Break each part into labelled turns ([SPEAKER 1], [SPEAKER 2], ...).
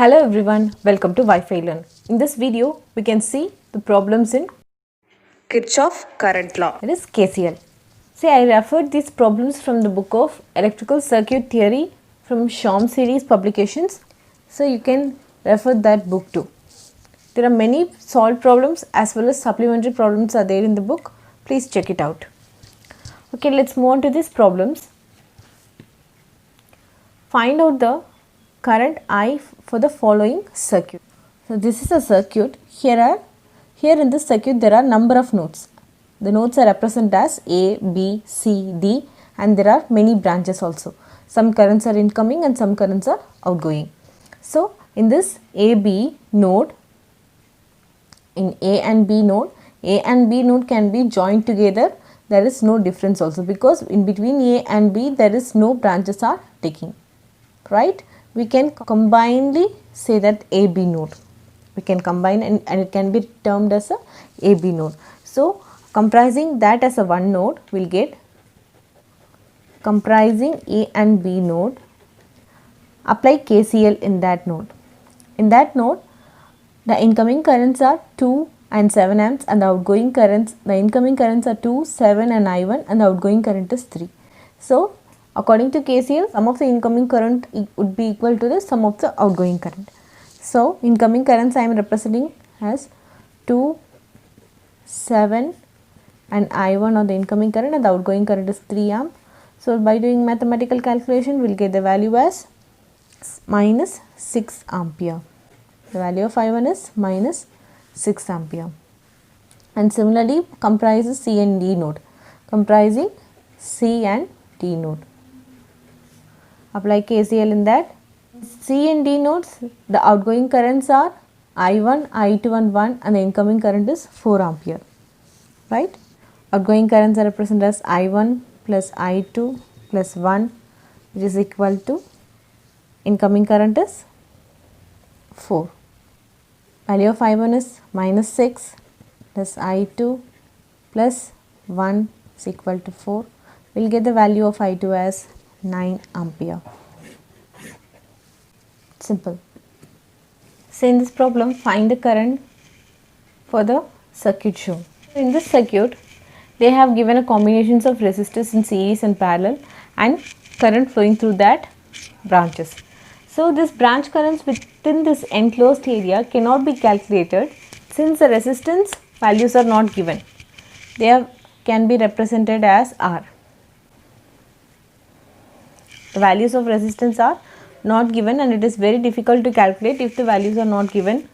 [SPEAKER 1] Hello everyone, welcome to Wi-Fi Learn. In this video, we can see the problems in
[SPEAKER 2] Kirchhoff current law.
[SPEAKER 1] that is KCL. See, I referred these problems from the book of Electrical Circuit Theory from Shom series publications. So you can refer that book too. There are many solved problems as well as supplementary problems are there in the book. Please check it out. Okay, let's move on to these problems. Find out the current I for the following circuit. So this is a circuit. Here in this circuit there are number of nodes. The nodes are represented as A, B, C, D, and there are many branches also. Some currents are incoming and some currents are outgoing. So in this AB node, in A and B node can be joined together. There is no difference also because in between A and B there is no branches are taking. Right? We can combinedly say that AB node. We can combine and it can be termed as a AB node. So comprising that as a one node, we'll get comprising A and B node. Apply KCL in that node. In that node, the incoming currents are 2 and 7 amps and the outgoing currents, the incoming currents are 2, 7 and I1 and the outgoing current is 3. So according to KCL, sum of the incoming current would be equal to the sum of the outgoing current. So incoming currents I am representing as 2, 7 and I1 on the incoming current and the outgoing current is 3 amp. So by doing mathematical calculation, we will get the value as minus 6 ampere. The value of I1 is minus 6 ampere. And similarly comprises C and D node. Comprising C and D node. Apply KCL in that. C and D nodes, the outgoing currents are I1, I2 and 1 and the incoming current is 4 ampere. Right? Outgoing currents are represented as I1 plus I2 plus 1 which is equal to incoming current is 4. Value of I1 is minus 6 plus I2 plus 1 is equal to 4. We will get the value of I2 as 9 ampere. Simple. So in this problem, find the current for the circuit shown. In this circuit, they have given a combinations of resistors in series and parallel and current flowing through that branches. So this branch currents within this enclosed area cannot be calculated since the resistance values are not given. They can be represented as R. The values of resistance are not given and it is very difficult to calculate if the values are not given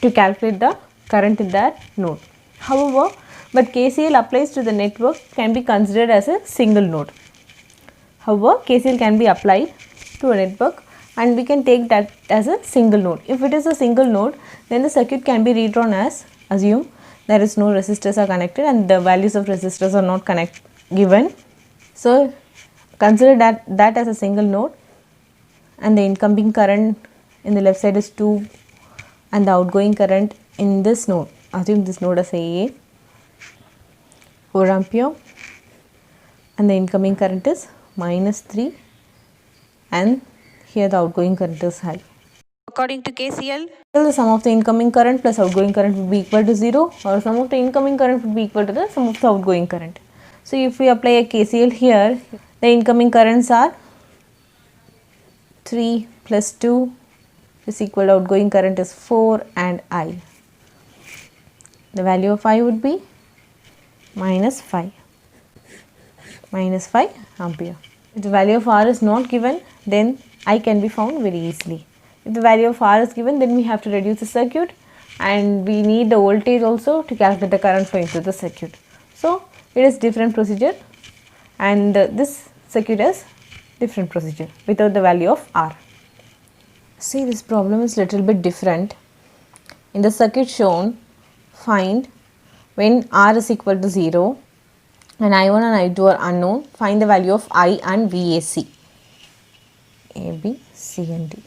[SPEAKER 1] to calculate the current in that node. However, but KCL applies to the network can be considered as a single node. However, KCL can be applied to a network and we can take that as a single node. If it is a single node, then the circuit can be redrawn as, assume there is no resistors are connected and the values of resistors are not given. So consider that as a single node and the incoming current in the left side is 2 and the outgoing current in this node, assume this node as AA, 4 ampere and the incoming current is minus 3 and here the outgoing current is high.
[SPEAKER 2] According to KCL,
[SPEAKER 1] The sum of the incoming current plus outgoing current would be equal to 0 or sum of the incoming current would be equal to the sum of the outgoing current. So if we apply a KCL here, the incoming currents are 3 plus 2 is equal to outgoing current is 4 and I. The value of I would be minus 5 ampere. If the value of R is not given, then I can be found very easily. If the value of R is given, then we have to reduce the circuit and we need the voltage also to calculate the current flowing through the circuit. So it is different procedure and this circuit has different procedure without the value of R. See, this problem is little bit different. In the circuit shown, find when R is equal to 0 and I1 and I2 are unknown, find the value of I and VAC. A, B, C and D.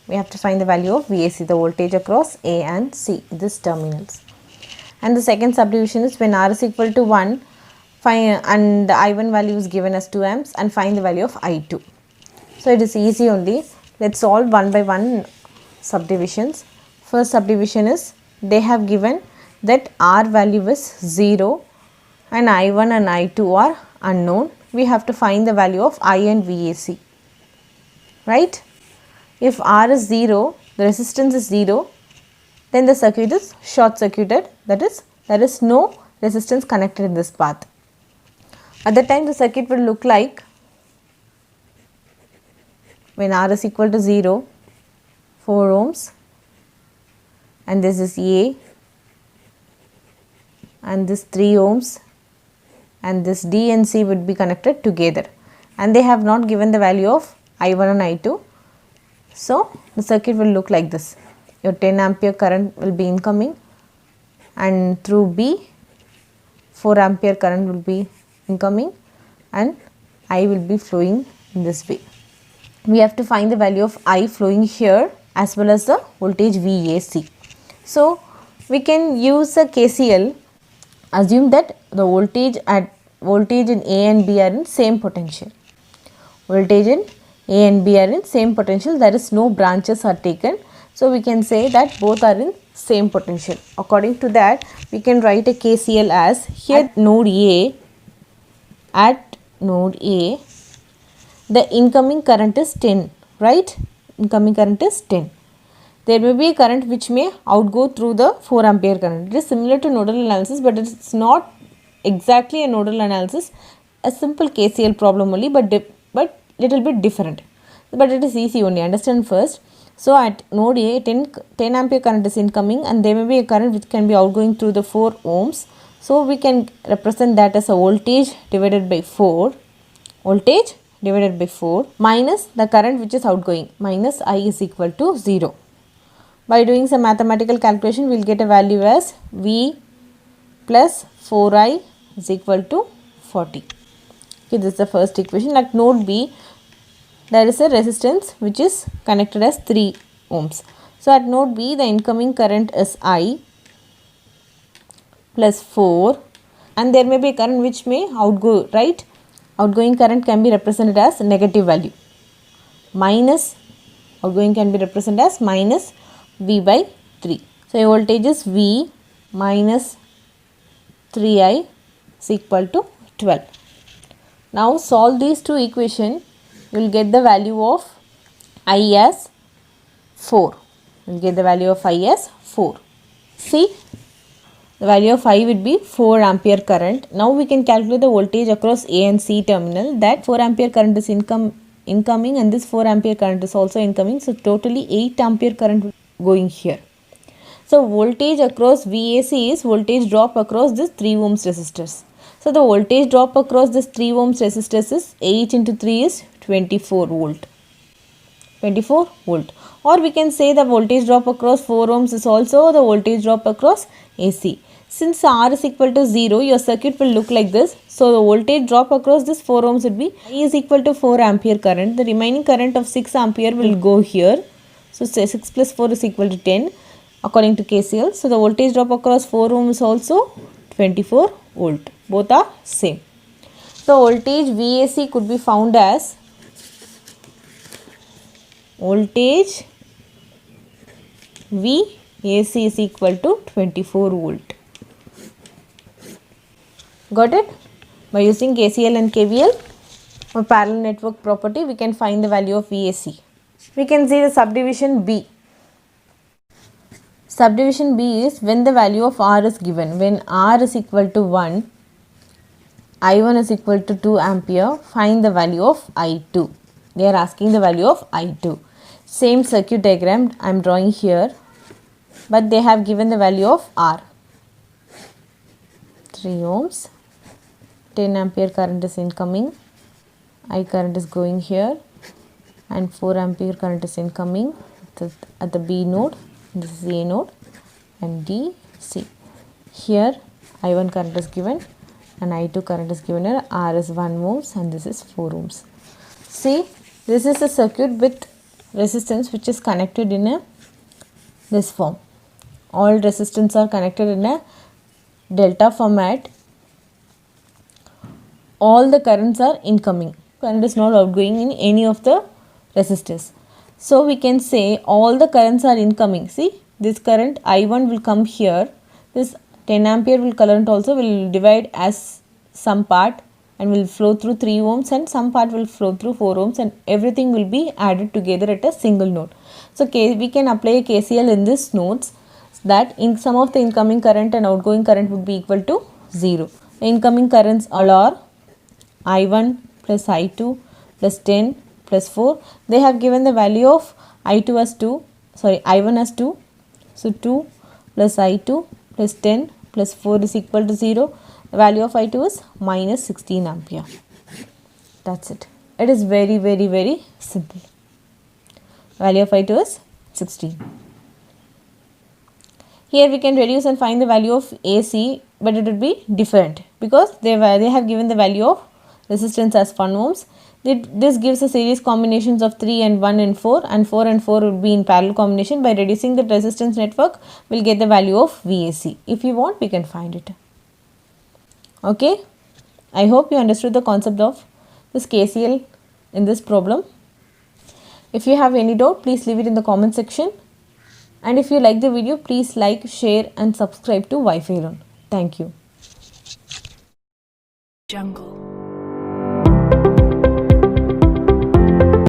[SPEAKER 1] We have to find the value of VAC, the voltage across A and C, this terminals. And the second subdivision is when R is equal to 1, find and the I1 value is given as 2 amps and find the value of I2. So it is easy only. Let's solve one by one subdivisions. First subdivision is they have given that R value is 0 and I1 and I2 are unknown. We have to find the value of I and VAC, right? If R is 0, the resistance is 0, then the circuit is short circuited, that is there is no resistance connected in this path. At that time the circuit will look like, when R is equal to 0, 4 ohms, and this is A, and this 3 ohms, and this D and C would be connected together, and they have not given the value of I1 and I2. So, the circuit will look like this. Your 10 ampere current will be incoming, and through B 4 ampere current will be incoming, and I will be flowing in this way. We have to find the value of I flowing here as well as the voltage VAC. So, we can use a KCL. Assume that the voltage in A and B are in same potential. Voltage in A and B are in same potential. There is no branches are taken. So, we can say that both are in same potential. According to that, we can write a KCL as here at node A, the incoming current is 10, right? Incoming current is 10. There may be a current which may outgo through the 4 ampere current. It is similar to nodal analysis, but it is not exactly a nodal analysis, a simple KCL problem only, but little bit different. But it is easy only, understand first. So, at node A, 10 ampere current is incoming, and there may be a current which can be outgoing through the 4 ohms. So, we can represent that as a voltage divided by 4, voltage divided by 4 minus the current which is outgoing, minus I is equal to 0. By doing some mathematical calculation, we will get a value as V plus 4I is equal to 40. Okay, this is the first equation. At node B, there is a resistance which is connected as 3 ohms. So, at node B, the incoming current is I plus 4, and there may be a current which may outgo, right? Outgoing current can be represented as negative value. Minus, outgoing can be represented as minus V by 3. So, your voltage is V minus 3I is equal to 12. Now, solve these two equations. You will get the value of I as 4. You will get the value of I as 4. See, the value of I would be 4 ampere current. Now, we can calculate the voltage across A and C terminal. That 4 ampere current is incoming, and this 4 ampere current is also incoming. So, totally 8 ampere current going here. So, voltage across VAC is voltage drop across this 3 ohms resistors. So, the voltage drop across this 3 ohms resistors is 8 into 3 is 24 volt. 24 volt. Or we can say the voltage drop across 4 ohms is also the voltage drop across AC. Since R is equal to 0, your circuit will look like this. So, the voltage drop across this 4 ohms would be I is equal to 4 ampere current. The remaining current of 6 ampere will go here. So, 6 plus 4 is equal to 10 according to KCL. So, the voltage drop across 4 ohms is also 24 volt. Both are same. So, voltage VAC could be found as voltage VAC is equal to 24 volt. Got it? By using KCL and KVL or parallel network property, we can find the value of VAC. We can see the subdivision B. Subdivision B is when the value of R is given. When R is equal to 1, I1 is equal to 2 ampere, find the value of I2. They are asking the value of I2. Same circuit diagram I am drawing here, but they have given the value of R. 3 ohms, 10 ampere current is incoming, I current is going here, and 4 ampere current is incoming at the B node. This is A node and D, C. Here I1 current is given and I2 current is given here. R is 1 ohms and this is 4 ohms. See, this is a circuit with resistance which is connected in this form. All resistance are connected in a delta format. All the currents are incoming. Current is not outgoing in any of the resistors. So we can say all the currents are incoming. See, this current I1 will come here. This 10 ampere will current also will divide as some part and will flow through 3 ohms, and some part will flow through 4 ohms, and everything will be added together at a single node. So we can apply a KCL in this nodes that in some of the incoming current and outgoing current would be equal to 0. The incoming currents all are I1 plus I2 plus 10 plus 4. They have given the value of I2 as 2, sorry, I1 as 2. So 2 plus I2 plus 10 plus 4 is equal to 0. The value of I2 is minus 16 ampere. That's it. It is very, very, very simple. Value of I2 is 16. Here we can reduce and find the value of AC, but it would be different because they have given the value of resistance as 1 ohms. This gives a series combinations of 3 and 1 and 4, and 4 and 4 would be in parallel combination. By reducing the resistance network, we'll get the value of VAC. If you want, we can find it. Okay, I hope you understood the concept of this KCL in this problem. If you have any doubt, please leave it in the comment section. And if you like the video, please like, share and subscribe to Wi-Fi Learn. Thank you.
[SPEAKER 2] Jungle.